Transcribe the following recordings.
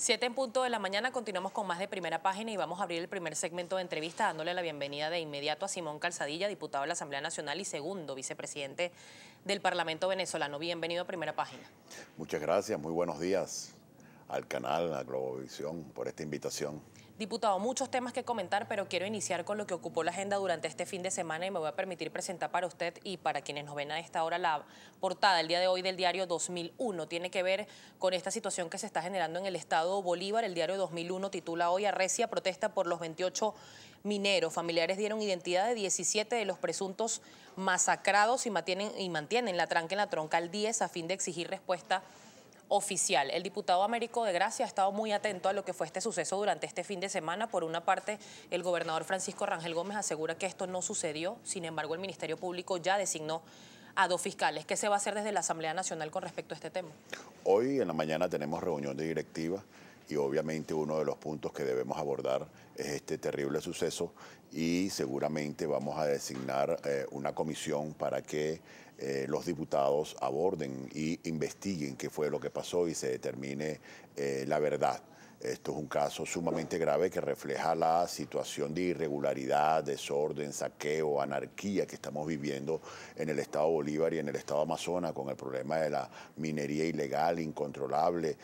7 en punto de la mañana, continuamos con más de Primera Página y vamos a abrir el primer segmento de entrevista dándole la bienvenida de inmediato a Simón Calzadilla, diputado de la Asamblea Nacional y segundo vicepresidente del Parlamento venezolano. Bienvenido a Primera Página. Muchas gracias, muy buenos días al canal, a Globovisión, por esta invitación. Diputado, muchos temas que comentar, pero quiero iniciar con lo que ocupó la agenda durante este fin de semana y me voy a permitir presentar para usted y para quienes nos ven a esta hora la portada el día de hoy del diario 2001. Tiene que ver con esta situación que se está generando en el estado Bolívar. El diario 2001 titula hoy: Arrecia protesta por los 28 mineros. Familiares dieron identidad de 17 de los presuntos masacrados y mantienen la tranca en la troncal 10 a fin de exigir respuesta oficial. El diputado Américo de Gracia ha estado muy atento a lo que fue este suceso durante este fin de semana. Por una parte, el gobernador Francisco Rangel Gómez asegura que esto no sucedió. Sin embargo, el Ministerio Público ya designó a 2 fiscales. ¿Qué se va a hacer desde la Asamblea Nacional con respecto a este tema? Hoy en la mañana tenemos reunión de directiva y obviamente uno de los puntos que debemos abordar es este terrible suceso y seguramente vamos a designar una comisión para que los diputados aborden y investiguen qué fue lo que pasó y se determine la verdad. Esto es un caso sumamente grave que refleja la situación de irregularidad, desorden, saqueo, anarquía que estamos viviendo en el estado Bolívar y en el estado Amazonas con el problema de la minería ilegal, incontrolable.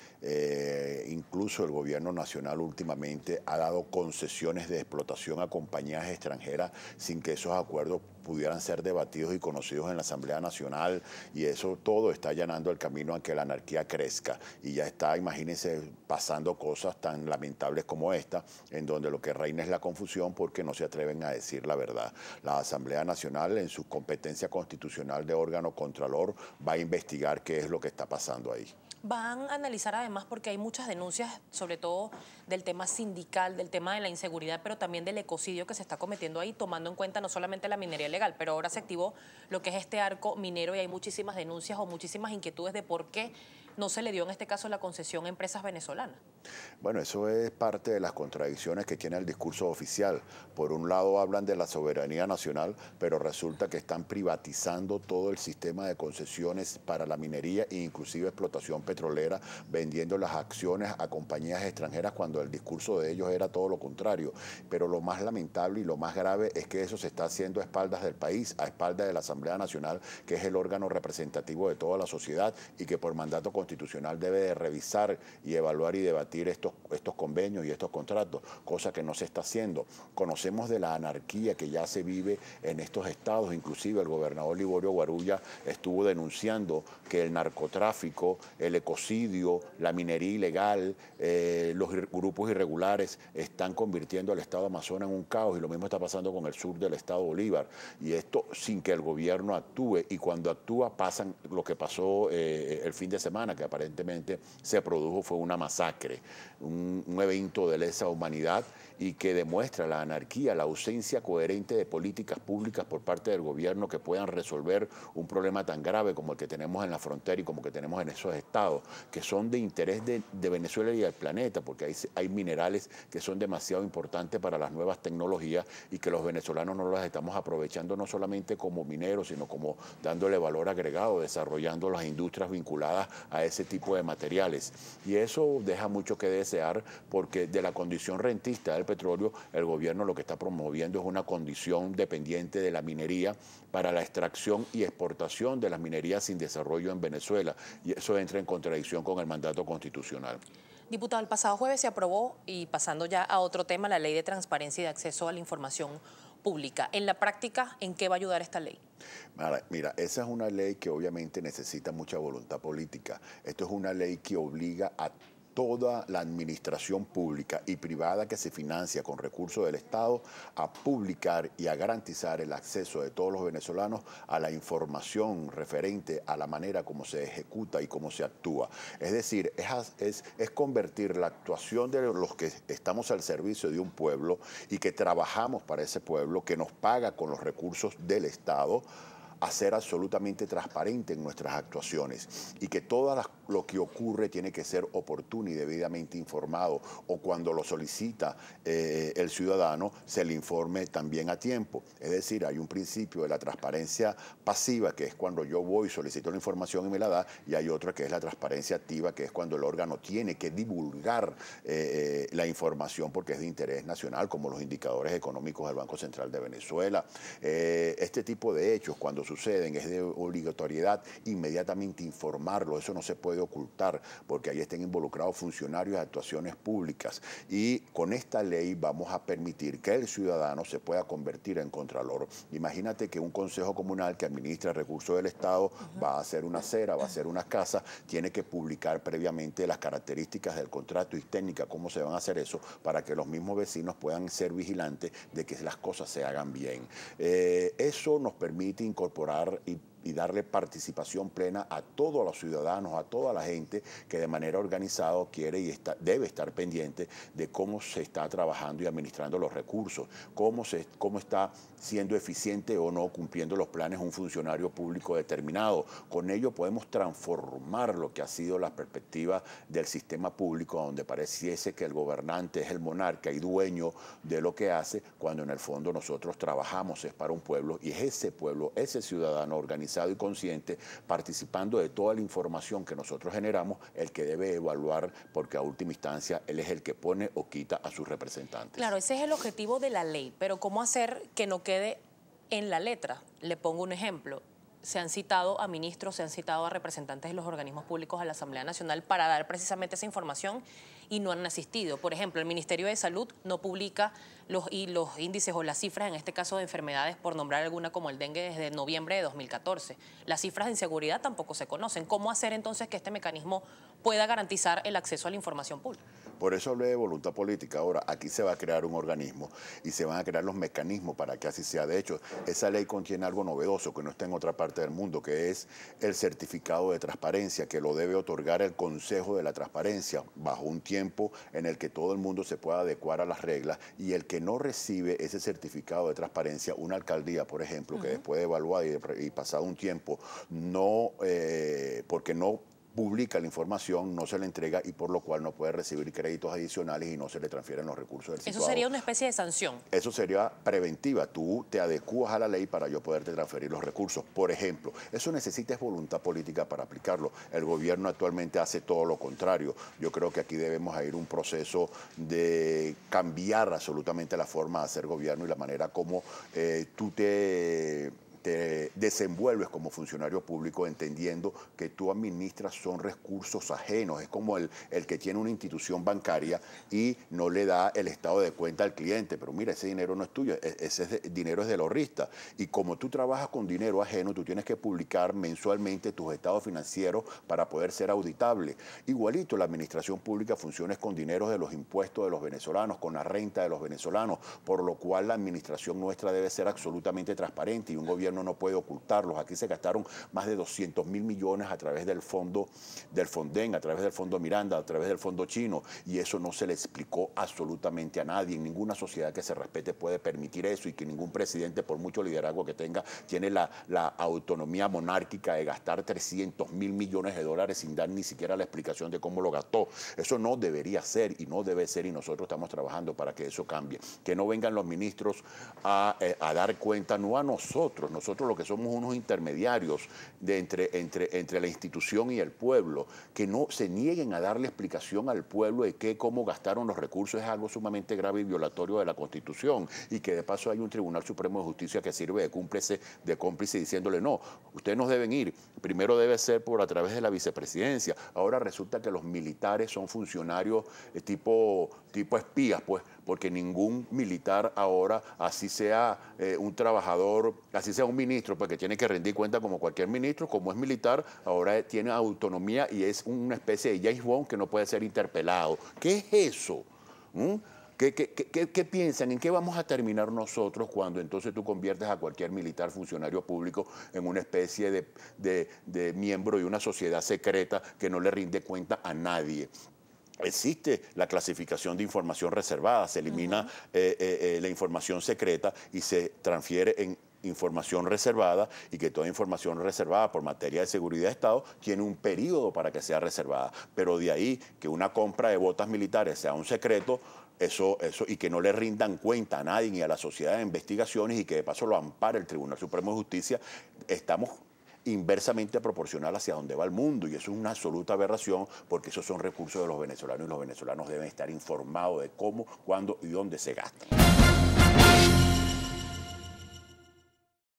Incluso el gobierno nacional últimamente ha dado concesiones de explotación a compañías extranjeras sin que esos acuerdos pudieran ser debatidos y conocidos en la Asamblea Nacional, y eso todo está allanando el camino a que la anarquía crezca. Y ya está, imagínense, pasando cosas tan lamentables como esta, en donde lo que reina es la confusión porque no se atreven a decir la verdad. La Asamblea Nacional, en su competencia constitucional de órgano contralor, va a investigar qué es lo que está pasando ahí. Van a analizar además porque hay muchas denuncias, sobre todo del tema sindical, del tema de la inseguridad, pero también del ecocidio que se está cometiendo ahí, tomando en cuenta no solamente la minería ilegal, pero ahora se activó lo que es este arco minero y hay muchísimas denuncias o muchísimas inquietudes de por qué no se le dio en este caso la concesión a empresas venezolanas. Bueno, eso es parte de las contradicciones que tiene el discurso oficial. Por un lado hablan de la soberanía nacional, pero resulta que están privatizando todo el sistema de concesiones para la minería e inclusive explotación petrolera, vendiendo las acciones a compañías extranjeras cuando el discurso de ellos era todo lo contrario. Pero lo más lamentable y lo más grave es que eso se está haciendo a espaldas del país, a espaldas de la Asamblea Nacional, que es el órgano representativo de toda la sociedad y que por mandato constitucional debe de revisar y evaluar y debatir estos convenios y estos contratos, cosa que no se está haciendo. Conocemos de la anarquía que ya se vive en estos estados, inclusive el gobernador Liborio Guarulla estuvo denunciando que el narcotráfico, el ecocidio, la minería ilegal, los grupos irregulares están convirtiendo al estado Amazonas en un caos, y lo mismo está pasando con el sur del estado Bolívar, y esto sin que el gobierno actúe, y cuando actúa pasan lo que pasó el fin de semana, que aparentemente se produjo fue una masacre, un evento de lesa humanidad y que demuestra la anarquía, la ausencia coherente de políticas públicas por parte del gobierno que puedan resolver un problema tan grave como el que tenemos en la frontera y como que tenemos en esos estados, que son de interés de Venezuela y del planeta, porque hay minerales que son demasiado importantes para las nuevas tecnologías y que los venezolanos no las estamos aprovechando no solamente como mineros, sino como dándole valor agregado, desarrollando las industrias vinculadas a ese tipo de materiales. Y eso deja mucho que desear, porque de la condición rentista del petróleo, el gobierno lo que está promoviendo es una condición dependiente de la minería para la extracción y exportación de las minerías sin desarrollo en Venezuela, y eso entra en contradicción con el mandato constitucional. Diputado, el pasado jueves se aprobó, y pasando ya a otro tema, la Ley de Transparencia y de Acceso a la Información Pública. En la práctica, ¿en qué va a ayudar esta ley? Mira, esa es una ley que obviamente necesita mucha voluntad política. Esto es una ley que obliga a toda la administración pública y privada que se financia con recursos del Estado a publicar y a garantizar el acceso de todos los venezolanos a la información referente a la manera como se ejecuta y cómo se actúa. Es decir, es convertir la actuación de los que estamos al servicio de un pueblo y que trabajamos para ese pueblo, que nos paga con los recursos del Estado, a ser absolutamente transparente en nuestras actuaciones, y que todas las lo que ocurre tiene que ser oportuno y debidamente informado, o cuando lo solicita el ciudadano, se le informe también a tiempo. Es decir, hay un principio de la transparencia pasiva, que es cuando yo voy, solicito la información y me la da, y hay otra que es la transparencia activa, que es cuando el órgano tiene que divulgar la información porque es de interés nacional, como los indicadores económicos del Banco Central de Venezuela. Este tipo de hechos, cuando suceden, es de obligatoriedad inmediatamente informarlo. Eso no se puede ocultar, porque ahí estén involucrados funcionarios de actuaciones públicas. Y con esta ley vamos a permitir que el ciudadano se pueda convertir en contralor. Imagínate que un consejo comunal que administra recursos del Estado va a hacer una acera, va a hacer una casa, tiene que publicar previamente las características del contrato y técnica, cómo se van a hacer eso, para que los mismos vecinos puedan ser vigilantes de que las cosas se hagan bien. Eso nos permite incorporar y darle participación plena a todos los ciudadanos, a toda la gente que de manera organizada quiere y debe estar pendiente de cómo se está trabajando y administrando los recursos, cómo está siendo eficiente o no cumpliendo los planes un funcionario público determinado. Con ello podemos transformar lo que ha sido la perspectiva del sistema público, donde pareciese que el gobernante es el monarca y dueño de lo que hace, cuando en el fondo nosotros trabajamos es para un pueblo, y es ese pueblo, ese ciudadano organizado y consciente, participando de toda la información que nosotros generamos, el que debe evaluar, porque a última instancia él es el que pone o quita a sus representantes. Claro, ese es el objetivo de la ley, pero ¿cómo hacer que no quede en la letra? Le pongo un ejemplo. Se han citado a ministros, se han citado a representantes de los organismos públicos a la Asamblea Nacional para dar precisamente esa información y no han asistido. Por ejemplo, el Ministerio de Salud no publica los índices o las cifras, en este caso de enfermedades, por nombrar alguna como el dengue, desde noviembre de 2014. Las cifras de inseguridad tampoco se conocen. ¿Cómo hacer entonces que este mecanismo pueda garantizar el acceso a la información pública? Por eso hablé de voluntad política. Ahora, aquí se va a crear un organismo y se van a crear los mecanismos para que así sea. De hecho, esa ley contiene algo novedoso que no está en otra parte del mundo, que es el certificado de transparencia, que lo debe otorgar el Consejo de la Transparencia bajo un tiempo en el que todo el mundo se pueda adecuar a las reglas, y el que no recibe ese certificado de transparencia, una alcaldía, por ejemplo, que después de evaluar y pasado un tiempo, porque no publica la información, no se le entrega, y por lo cual no puede recibir créditos adicionales y no se le transfieren los recursos del situado. Eso sería una especie de sanción. Eso sería preventiva. Tú te adecuas a la ley para yo poderte transferir los recursos. Por ejemplo, eso necesita voluntad política para aplicarlo. El gobierno actualmente hace todo lo contrario. Yo creo que aquí debemos ir a un proceso de cambiar absolutamente la forma de hacer gobierno y la manera como tú te desenvuelves como funcionario público, entendiendo que tú administras son recursos ajenos. Es como el que tiene una institución bancaria y no le da el estado de cuenta al cliente. Pero mira, ese dinero no es tuyo, dinero es del ahorrista. Y como tú trabajas con dinero ajeno, tú tienes que publicar mensualmente tus estados financieros para poder ser auditable. Igualito, la administración pública funciona con dinero de los impuestos de los venezolanos, con la renta de los venezolanos, por lo cual la administración nuestra debe ser absolutamente transparente, y un gobierno no puede ocultarlos. Aquí se gastaron más de 200.000 millones a través del fondo del Fonden, a través del fondo Miranda, a través del fondo chino, y eso no se le explicó absolutamente a nadie. En ninguna sociedad que se respete puede permitir eso, y que ningún presidente, por mucho liderazgo que tenga, tiene la autonomía monárquica de gastar 300.000 millones de dólares sin dar ni siquiera la explicación de cómo lo gastó. Eso no debería ser y no debe ser, y nosotros estamos trabajando para que eso cambie. Que no vengan los ministros a dar cuenta, no a nosotros lo que somos unos intermediarios entre la institución y el pueblo, que no se nieguen a darle explicación al pueblo de cómo gastaron los recursos. Es algo sumamente grave y violatorio de la Constitución, y que de paso hay un Tribunal Supremo de Justicia que sirve de cómplice diciéndole: no, ustedes no deben ir, primero debe ser a través de la vicepresidencia. Ahora resulta que los militares son funcionarios tipo espías, pues, porque ningún militar ahora, así sea un trabajador, así sea un ministro, porque tiene que rendir cuenta como cualquier ministro, como es militar, ahora tiene autonomía y es una especie de James Bond que no puede ser interpelado. ¿Qué es eso? ¿Qué piensan? ¿En qué vamos a terminar nosotros cuando entonces tú conviertes a cualquier militar, funcionario público, en una especie de miembro de una sociedad secreta que no le rinde cuenta a nadie? Existe la clasificación de información reservada, se elimina la información secreta y se transfiere en información reservada y que toda información reservada por materia de seguridad de Estado tiene un periodo para que sea reservada. Pero de ahí que una compra de botas militares sea un secreto, eso, y que no le rindan cuenta a nadie ni a la sociedad de investigaciones y que de paso lo ampare el Tribunal Supremo de Justicia, estamos inversamente proporcional hacia donde va el mundo, y eso es una absoluta aberración, porque esos son recursos de los venezolanos y los venezolanos deben estar informados de cómo, cuándo y dónde se gastan.